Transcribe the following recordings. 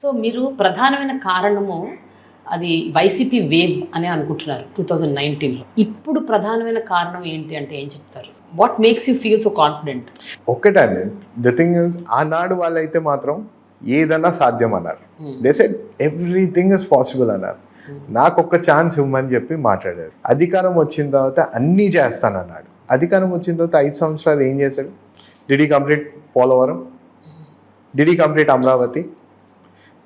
So మీరు ప్రధానమైన కారణము అది వైసీపీ వేవ్ అని అనుకుంటున్నారు 2019లో. ఇప్పుడు ప్రధానమైన కారణం ఏంటి అంటే ఏం చెప్తారు? What makes you feel so confident? ఒక్కటండి, ద థింగ్ ఇస్, ఆనాడు వాళ్ళైతే మాత్రం ఏదన్నా సాధ్యం అన్నారు. They said everything is possible అన్నారు. నాకు ఒక్క ఛాన్స్ ఇవ్వమని చెప్పి మాట్లాడారు. అధికారం వచ్చిన తర్వాత అన్నీ చేస్తానన్నాడు. అధికారం వచ్చిన తర్వాత 5 సంవత్సరాలు ఏం చేశాడు? Did he complete Polavaram? Did he complete Amaravati?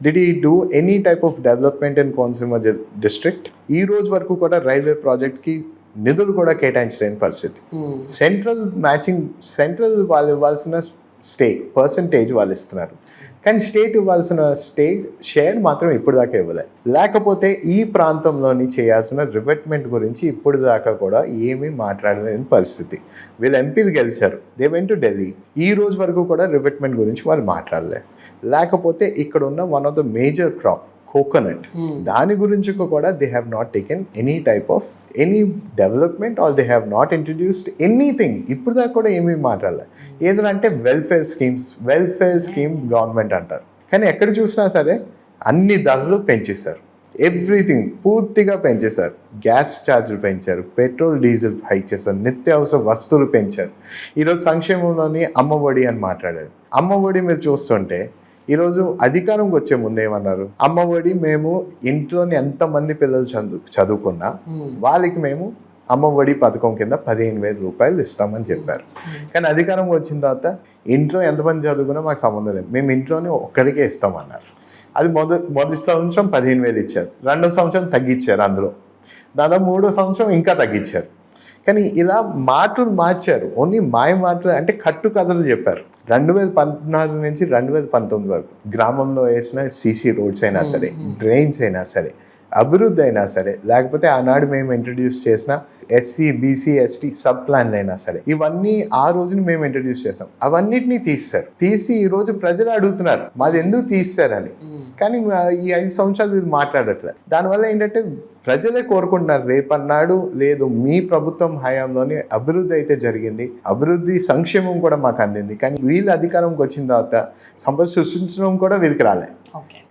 Did he do any type of development in Konaseema district? ఈ రోజు వరకు కూడా రైల్వే ప్రాజెక్ట్కి నిధులు కూడా కేటాయించలేని పరిస్థితి. సెంట్రల్ వాళ్ళు ఇవ్వాల్సిన పర్సంటేజ్ వాళ్ళు ఇస్తున్నారు, కానీ స్టేట్ ఇవ్వాల్సిన షేర్ మాత్రం ఇప్పుడు దాకా ఇవ్వలేదు. లేకపోతే ఈ ప్రాంతంలోని చేయాల్సిన రివెట్మెంట్ గురించి ఇప్పుడు దాకా కూడా ఏమీ మాట్లాడలేని పరిస్థితి. వీళ్ళు ఎంపీలు గెలిచారు, దే వెంట్ టు ఢిల్లీ. ఈ రోజు వరకు కూడా రివెట్మెంట్ గురించి వాళ్ళు మాట్లాడలేదు. లేకపోతే ఇక్కడ ఉన్న one of the major crop coconut, దాని గురించి కూడా they have not taken any type of any development or they have not introduced anything. ఇప్పుడు దాకా కూడా ఏమీ మాట్లాడలేదు. ఏదంటే వెల్ఫేర్ స్కీమ్ గవర్నమెంట్ అంటారు, కానీ ఎక్కడ చూసినా సరే అన్ని ధరలు పెంచేశారు. ఎవ్రీథింగ్ పూర్తిగా పెంచేశారు. గ్యాస్ ఛార్జీలు పెంచారు, పెట్రోల్ డీజిల్ హైక్ చేశారు, నిత్యావసర వస్తువులు పెంచారు. ఈరోజు సంక్షేమంలోని అమ్మఒడి అని మాట్లాడారు. అమ్మఒడి మీరు చూస్తుంటే ఈరోజు అధికారంకి వచ్చే ముందు ఏమన్నారు? అమ్మఒడి మేము ఇంట్లోని ఎంతమంది పిల్లలు చదువుకున్నా వాళ్ళకి మేము అమ్మఒడి పథకం కింద 15,000 రూపాయలు ఇస్తామని చెప్పారు. కానీ అధికారంకి వచ్చిన తర్వాత ఇంట్లో ఎంతమంది చదువుకున్నా మాకు సంబంధం లేదు, మేము ఇంట్లోనే ఒక్కరికే ఇస్తామన్నారు. అది మొదటి సంవత్సరం 15,000 ఇచ్చారు, రెండో సంవత్సరం తగ్గించారు, అందులో దాదాపు మూడో సంవత్సరం ఇంకా తగ్గించారు. కానీ ఇలా మాటలు మార్చారు, ఓన్లీ మాయ మాటలు, అంటే కట్టు కథలు చెప్పారు. 2014 నుంచి 2019 వరకు గ్రామంలో వేసిన సీసీ రోడ్స్ అయినా సరే, డ్రైన్స్ అయినా సరే, అభివృద్ధి అయినా సరే, లేకపోతే ఆనాడు మేము ఇంట్రడ్యూస్ చేసిన ఎస్సీ బీసీ ఎస్టీ సబ్ ప్లాన్లు అయినా సరే, ఇవన్నీ ఆ రోజుని మేము ఇంట్రడ్యూస్ చేసాం. అవన్నిటినీ తీసి ఈ రోజు ప్రజలు అడుగుతున్నారు మాది ఎందుకు తీస్తారని. కానీ ఈ 5 సంవత్సరాలు వీళ్ళు మాట్లాడట్లేదు. దానివల్ల ఏంటంటే ప్రజలే కోరుకుంటున్నారు రేపన్నాడు లేదు మీ ప్రభుత్వం హయాంలోనే అభివృద్ధి అయితే జరిగింది, అభివృద్ధి సంక్షేమం కూడా మాకు అందింది. కానీ వీళ్ళు అధికారంకి వచ్చిన తర్వాత సంపద సృష్టించడం కూడా వీళ్ళకి రాలేదు,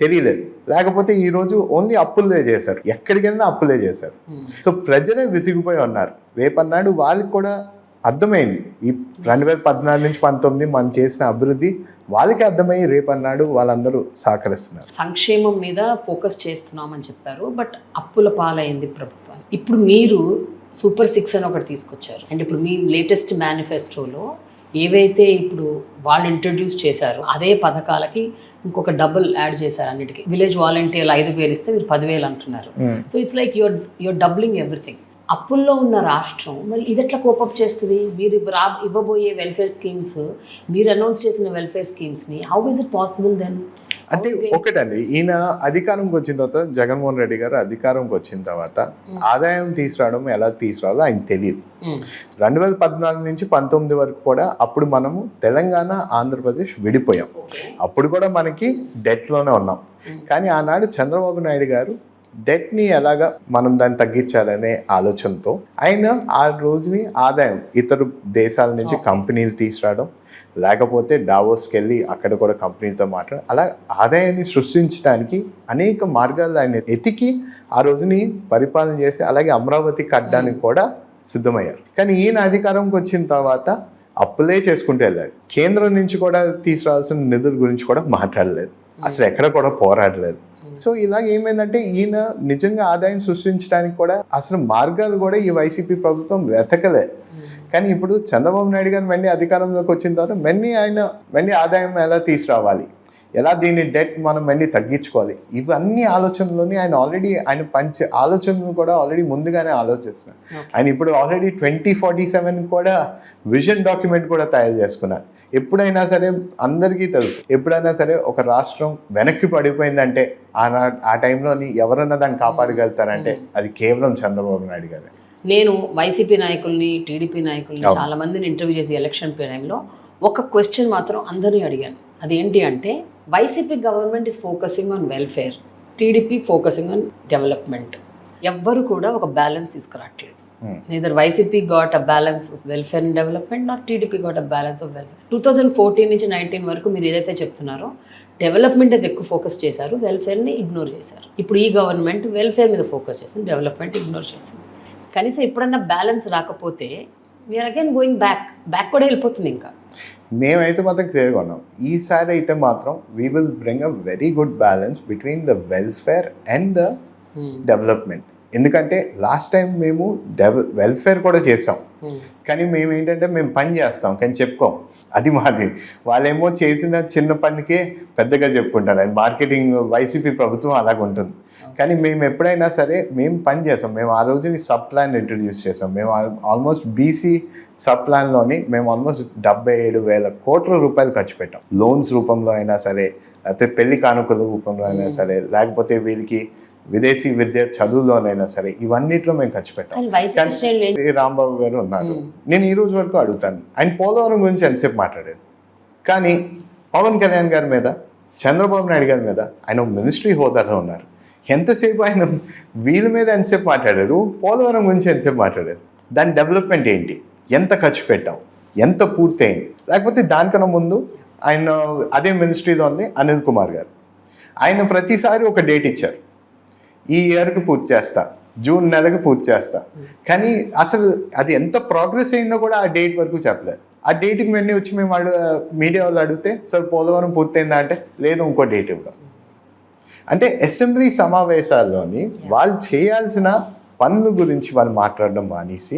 తెలియలేదు. లేకపోతే ఈరోజు ఓన్లీ అప్పులే చేశారు, ఎక్కడికి వెళ్ళినా అప్పులే చేశారు. సో ప్రజలే విసిగిపోయి ఉన్నారు. రేపన్నాడు వాళ్ళకి కూడా అర్థమైంది, ఈ 2014 నుంచి 2019 మనం చేసిన అభివృద్ధి వాళ్ళకి అర్థమయ్యి రేపన్నాడు వాళ్ళందరూ సహకరిస్తున్నారు. సంక్షేమం మీద ఫోకస్ చేస్తున్నామని చెప్పారు, బట్ అప్పుల పాలైంది ప్రభుత్వం. ఇప్పుడు మీరు సూపర్ 6 అని ఒకటి తీసుకొచ్చారు, అంటే ఇప్పుడు మీ లేటెస్ట్ మేనిఫెస్టోలో ఏవైతే ఇప్పుడు వాళ్ళు ఇంట్రడ్యూస్ చేశారో అదే పథకాలకి ఇంకొక డబుల్ యాడ్ చేశారు అన్నిటికీ. విలేజ్ వాలంటీర్లు 5,000 ఇస్తే మీరు 10,000 అంటున్నారు. So it's like your doubling everything. అప్పుల్లో ఉన్న రాష్ట్రం మరి ఇది ఎట్లా కోపప్ చేస్తుంది? మీరు ఇవ్వబోయే వెల్ఫేర్ స్కీమ్స్, మీరు అనౌన్స్ చేసిన వెల్ఫేర్ స్కీమ్స్ని how is it possible then? అంటే ఒకటండి, ఈయన అధికారంకి వచ్చిన తర్వాత, జగన్మోహన్ రెడ్డి గారు అధికారంకి వచ్చిన తర్వాత ఆదాయం తీసుకురావడం ఎలా తీసుకురావాలో ఆయనకు తెలియదు. 2014 నుంచి 2019 వరకు కూడా అప్పుడు మనము తెలంగాణ ఆంధ్రప్రదేశ్ విడిపోయాం. అప్పుడు కూడా మనకి డెట్లోనే ఉన్నాం. కానీ ఆనాడు చంద్రబాబు నాయుడు గారు డెట్ని ఎలాగా మనం దాన్ని తగ్గించాలనే ఆలోచనతో ఆయన ఆ రోజుని ఆదాయం ఇతర దేశాల నుంచి కంపెనీలు తీసుకురావడం, లేకపోతే డావోస్కి వెళ్ళి అక్కడ కూడా కంపెనీలతో మాట్లాడడం, అలా ఆదాయాన్ని సృష్టించడానికి అనేక మార్గాలు ఆయన ఎతికి ఆ రోజుని పరిపాలన చేసి అలాగే అమరావతి కట్టడానికి కూడా సిద్ధమయ్యారు. కానీ ఈయన అధికారంకి వచ్చిన తర్వాత అప్పులే చేసుకుంటూ వెళ్ళాడు. కేంద్రం నుంచి కూడా తీసుకురావాల్సిన నిధుల గురించి కూడా మాట్లాడలేదు, అసలు ఎక్కడ కూడా పోరాడలేదు. సో ఇలాగ ఏమైందంటే ఈయన నిజంగా ఆదాయం సృష్టించడానికి కూడా అసలు మార్గాలు కూడా ఈ వైసీపీ ప్రభుత్వం వెతకలేదు. కానీ ఇప్పుడు చంద్రబాబు నాయుడు గారు మళ్ళీ అధికారంలోకి వచ్చిన తర్వాత మళ్ళీ ఆదాయం ఎలా తీసుకురావాలి, ఎలా దీన్ని డెట్ మనం మళ్ళీ తగ్గించుకోవాలి, ఇవన్నీ ఆలోచనలోని ఆయన ఆలోచనలు కూడా ఆల్రెడీ ముందుగానే ఆలోచిస్తున్నారు. ఆయన ఇప్పుడు ఆల్రెడీ 2047 కూడా విజన్ డాక్యుమెంట్ కూడా తయారు చేసుకున్నారు. ఎప్పుడైనా సరే అందరికీ తెలుసు, ఎప్పుడైనా సరే ఒక రాష్ట్రం వెనక్కి పడిపోయిందంటే ఆ టైంలోని ఎవరన్నా దాన్ని కాపాడగలుగుతారంటే అది కేవలం చంద్రబాబు నాయుడు గారే. నేను వైసీపీ నాయకుల్ని, టీడీపీ నాయకుల్ని చాలా మందిని ఇంటర్వ్యూ చేసి ఎలక్షన్ టైంలో ఒక క్వశ్చన్ మాత్రం అందరినీ అడిగాను. అదేంటి అంటే, YCP government is focusing on welfare, TDP focusing on development. ఎవ్వరు కూడా ఒక balance తీసుకురావట్లేదు. neither YCP got a balance of welfare and development nor TDP got a balance of welfare. 2014 నుంచి 19 వరకు మీరు ఏదైతే చెప్తున్నారో డెవలప్మెంట్ మీద ఎక్కువ ఫోకస్ చేశారు, వెల్ఫేర్ని ఇగ్నోర్ చేశారు. ఇప్పుడు ఈ గవర్నమెంట్ వెల్ఫేర్ మీద ఫోకస్ చేసింది, డెవలప్మెంట్ ఇగ్నోర్ చేసింది. కనీసం ఎప్పుడన్నా బ్యాలెన్స్ రాకపోతే వీఆర్ అగైన్ గోయింగ్ బ్యాక్ కూడా వెళ్ళిపోతుంది. ఇంకా మేమైతే మాత్రం క్లియర్గా ఉన్నాం, ఈసారి అయితే మాత్రం we will bring a very good balance between the welfare and the development. ఎందుకంటే లాస్ట్ టైం మేము వెల్ఫేర్ కూడా చేసాం, కానీ మేము ఏంటంటే మేము పని చేస్తాం కానీ చెప్పుకోం, అది మాది. వాళ్ళేమో చేసిన చిన్న పనికే పెద్దగా చెప్పుకుంటారు, అది మార్కెటింగ్. వైసీపీ ప్రభుత్వం అలాగ ఉంటుంది. కానీ మేము ఎప్పుడైనా సరే మేము పని చేసాం. మేము ఆ రోజుని సబ్ ప్లాన్ ఇంట్రడ్యూస్ చేసాం. మేము ఆల్మోస్ట్ బీసీ సబ్ ప్లాన్లోని మేము ఆల్మోస్ట్ 77,000 కోట్ల రూపాయలు ఖర్చు పెట్టాం. లోన్స్ రూపంలో అయినా సరే, లేకపోతే పెళ్లి కానుకల రూపంలో అయినా సరే, లేకపోతే వీళ్ళకి విదేశీ విద్య చదువులోనైనా సరే, ఇవన్నిట్లో మేము ఖర్చు పెట్టాం. రాంబాబు గారు ఉన్నారు, నేను ఈ రోజు వరకు అడుగుతాను, ఆయన పోలవరం గురించి ఎంతసేపు మాట్లాడారు. కానీ పవన్ కళ్యాణ్ గారి మీద, చంద్రబాబు నాయుడు గారి మీద, ఆయన మినిస్ట్రీ హోదాలో ఉన్నారు, ఎంతసేపు ఆయన వీళ్ళ మీద ఎంతసేపు మాట్లాడారు, పోలవరం గురించి ఎంతసేపు మాట్లాడారు, దాని డెవలప్మెంట్ ఏంటి, ఎంత ఖర్చు పెట్టాం, ఎంత పూర్తయింది. లేకపోతే దానికన్నా ముందు ఆయన అదే మినిస్ట్రీలో ఉంది అనిల్ కుమార్ గారు, ఆయన ప్రతిసారి ఒక డేట్ ఇచ్చారు, ఈ ఇయర్కి పూర్తి చేస్తా, జూన్ నెలకి పూర్తి చేస్తా. కానీ అసలు అది ఎంత ప్రోగ్రెస్ అయిందో కూడా ఆ డేట్ వరకు చెప్పలేదు. ఆ డేట్కి వెన్నీ వచ్చి మేము మీడియా వాళ్ళు అడిగితే, సార్ పోలవరం పూర్తయిందా అంటే, లేదు ఇంకో డేట్ ఇవ్వడం. అంటే అసెంబ్లీ సమావేశాల్లోని వాళ్ళు చేయాల్సిన పనుల గురించి వాళ్ళు మాట్లాడడం మానేసి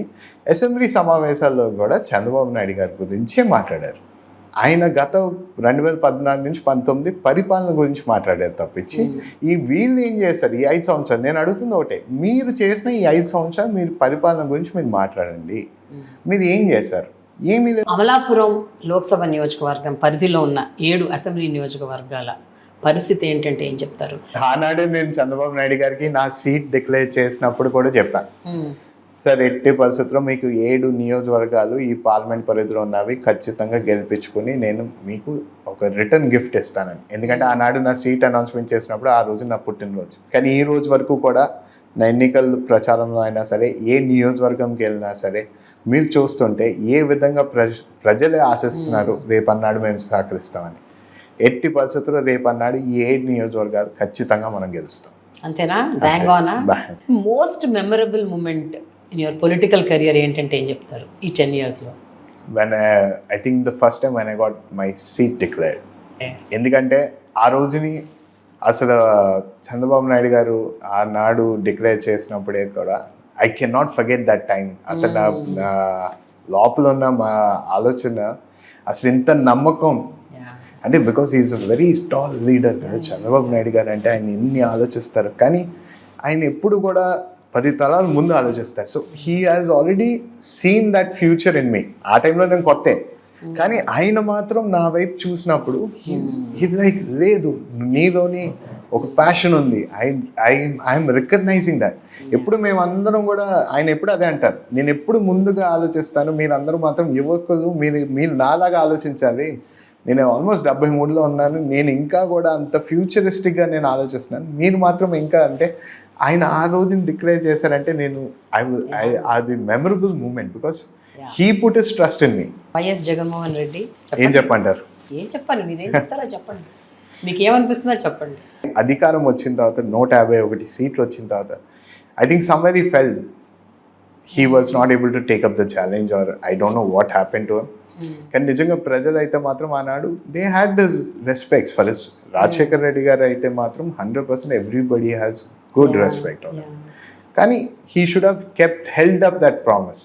అసెంబ్లీ సమావేశాల్లో కూడా చంద్రబాబు నాయుడు గారి గురించే మాట్లాడారు. ఆయన గత 2014 నుంచి 19 పరిపాలన గురించి మాట్లాడారు తప్పించి ఈ వీళ్ళు ఏం చేశారు ఈ 5 సంవత్సరాలు. నేను అడుగుతుంది ఒకటే, మీరు చేసిన ఈ 5 సంవత్సరాలు మీరు పరిపాలన గురించి మీరు మాట్లాడండి. మీరు ఏం చేశారు? ఏమీ లేదు. అమలాపురం లోక్సభ నియోజకవర్గం పరిధిలో ఉన్న 7 అసెంబ్లీ నియోజకవర్గాల పరిస్థితి ఏంటంటే ఏం చెప్తారు? ఆనాడే నేను చంద్రబాబు నాయుడు గారికి నా సీట్ డిక్లేర్ చేసినప్పుడు కూడా చెప్పాను, సార్ ఎట్టి పరిస్థితుల్లో మీకు 7 నియోజకవర్గాలు ఈ పార్లమెంట్ పరిధిలో ఉన్నవి ఖచ్చితంగా గెలిపించుకుని నేను మీకు ఒక రిటర్న్ గిఫ్ట్ ఇస్తానని. ఎందుకంటే ఆనాడు నా సీట్ అనౌన్స్మెంట్ చేసినప్పుడు ఆ రోజు నా పుట్టినరోజు. కానీ ఈ రోజు వరకు కూడా నా ఎన్నికల ప్రచారంలో అయినా సరే, ఏ నియోజకవర్గంకి వెళ్ళినా సరే, మీరు చూస్తుంటే ఏ విధంగా ప్రజలే ఆశిస్తున్నారు రేపన్నాడు మేము సహకరిస్తామని. ఎట్టి పరిస్థితుల్లో రేపన్నాడు ఈ 7 నియోజకవర్గాలు ఖచ్చితంగా మనం గెలుస్తాం. అంతేనా? బ్యాంగ్ ఆనా? Most memorable moment in your political career ఏంటంటే ఏం చెప్తారు ఈ 10 yearsలో? I think the first time when I got my seat declared. ఎందుకంటే ఆ రోజుని అసలు చంద్రబాబు నాయుడు గారు ఆనాడు డిక్లేర్ చేసినప్పుడే కూడా I can not forget that time. అసలు నా లోపల ఉన్న మా ఆలోచన అసలు ఇంత నమ్మకం అంటే, because is a very tall leader కదా చంద్రబాబు నాయుడు గారు అంటే. ఆయన ఎన్ని ఆలోచిస్తారు, కానీ ఆయన ఎప్పుడు కూడా 10 తరాల ముందు ఆలోచిస్తారు. So he has already scene that future in me. ఆ టైంలో నేను కొత్తే, కానీ ఆయన మాత్రం నా వైపు చూసినప్పుడు హీజ్ లైక్, లేదు నీలోని ఒక ప్యాషన్ ఉంది, ఐఎమ్ రికగ్నైజింగ్ దట్. ఎప్పుడు మేమందరం కూడా ఆయన ఎప్పుడు అదే అంటారు, నేను ఎప్పుడు ముందుగా ఆలోచిస్తాను, మీరందరూ మాత్రం యువకులు, మీరు నాలాగా ఆలోచించాలి. నేను ఆల్మోస్ట్ 73లో ఉన్నాను, నేను ఇంకా కూడా అంత ఫ్యూచరిస్టిక్గా నేను ఆలోచిస్తున్నాను, మీరు మాత్రం ఇంకా అంటే. ఆయన ఆ రోజుని డిక్లేర్ చేశారంటే నేను అది memorable moment because he put his trust in me. YS Jaganmohan Reddy ఏం చెప్పంటారు? ఏం చెప్పండి, మీరేం చెప్తారో చెప్పండి, మీకు ఏమనిపిస్తుందో చెప్పండి. అధికారం వచ్చిన తర్వాత 151 సీట్లు వచ్చిన తర్వాత I think somewhere he felt he was not able to take up the challenge or I don't know what happen to him. కానీ నిజంగా ప్రజలు అయితే మాత్రం ఆనాడు they had this respects for his. Rajasekhar Reddy గారు అయితే మాత్రం 100% ఎవ్రీబడి హ్యాస్ గుడ్ రెస్పెక్ట్. కానీ he should have kept held up that promise.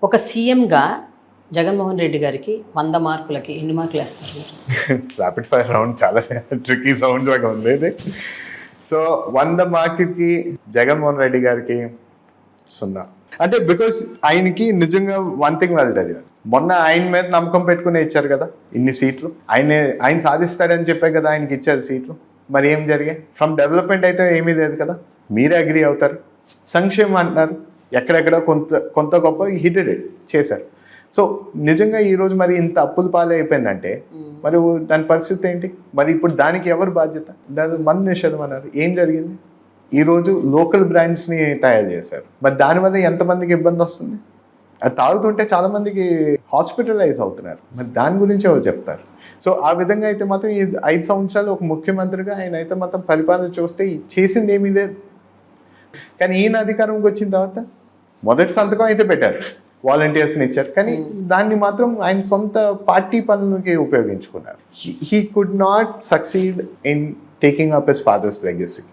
ఒక సీఎంగా జగన్మోహన్ రెడ్డి గారికి 100 మార్కులకి ఎన్ని మార్కులు వేస్తారు? ర్యాపిడ్ ఫైర్ రౌండ్ చాలా ట్రిక్కీ రౌండ్ లాగా ఉంది. సో 100 మార్కులకి జగన్మోహన్ రెడ్డి గారికి 0. అంటే బికాస్ ఆయనకి నిజంగా వన్ థింగ్ వెళ్ళదు, మొన్న ఆయన మీద నమ్మకం పెట్టుకుని ఇచ్చారు కదా ఇన్ని సీట్లు, ఆయన సాధిస్తాడని చెప్పే కదా ఆయనకి ఇచ్చారు సీట్లు. మరి ఏం జరిగాయి? ఫ్రమ్ డెవలప్మెంట్ అయితే ఏమీ లేదు కదా. మీరే అగ్రీ అవుతారు. సంక్షేమం అంటున్నారు, ఎక్కడెక్కడ కొంత గొప్ప హి డిడ్ ఇట్ చేశారు. సో నిజంగా ఈరోజు మరి ఇంత అప్పుల పాలే అయిపోయిందంటే మరి దాని పరిస్థితి ఏంటి? మరి ఇప్పుడు దానికి ఎవరు బాధ్యత? దాని మంది నిషేధం అన్నారు, ఏం జరిగింది? ఈరోజు లోకల్ బ్రాండ్స్ని తయారు చేశారు, మరి దానివల్ల ఎంతమందికి ఇబ్బంది వస్తుంది? అది తాగుతుంటే చాలామందికి హాస్పిటలైజ్ అవుతున్నారు, మరి దాని గురించి ఎవరు చెప్తారు? సో ఆ విధంగా అయితే మాత్రం ఈ 5 సంవత్సరాలు ఒక ముఖ్యమంత్రిగా ఆయన అయితే మాత్రం పరిపాలన చూస్తే చేసింది ఏమీ లేదు. కానీ ఈయన అధికారంకి వచ్చిన తర్వాత మొదటి సంతకం అయితే పెట్టారు, వాలంటీర్స్ని ఇచ్చారు, కానీ దాన్ని మాత్రం ఆయన సొంత పార్టీ పనులకి ఉపయోగించుకున్నారు. He could not succeed in taking up his father's legacy.